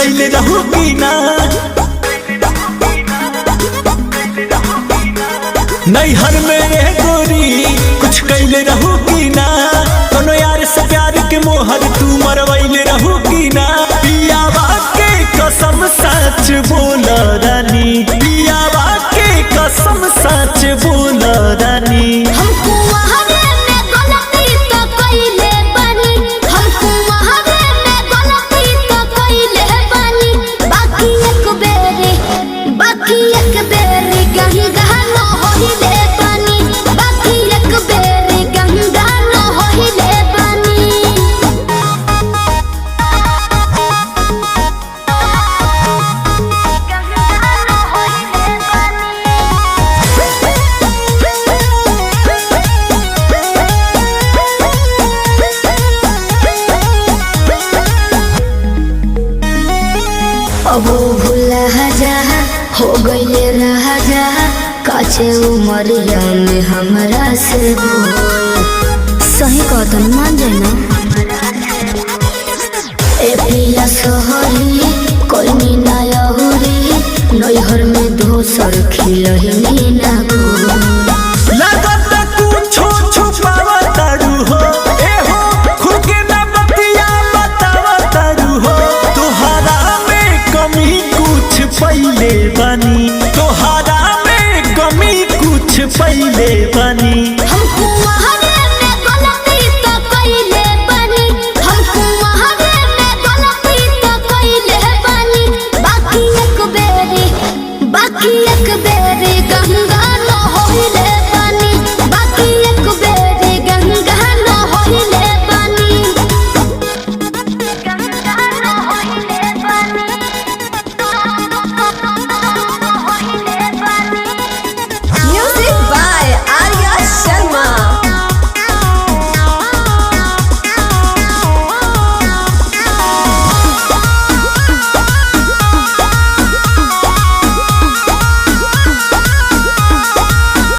कैले रहू की ना नैहर में रह गोरी कुछ कैले रहू की ना कोनो यार से प्यार के मोहर तू मरवैले रहू की ना पियावा के कसम सच बोल रानी पियावा के कसम सच बोल रानी हमको वहावे में गलती तो कइले बानी हमको वहावे में गलती तो कइले बानी बाकी एक बेरी गंगा न होइले बानी बाकी एक बेरी गंगा न होइले बानी अब भूला जा हो गईले रहा जा काचे उमरिया में हमरा से सही कदम मान जाए ना ए पिया सोहरी कोई ना यहुरी नैहर में दोसर खिलही ना लागत कुछो छुपावा तारू हो ए हो खुद के ना बतिया बतावा तारू हो तोहरा में कमी कुछ पहिले बनी तोहरा में कमी कुछ पहिले बनी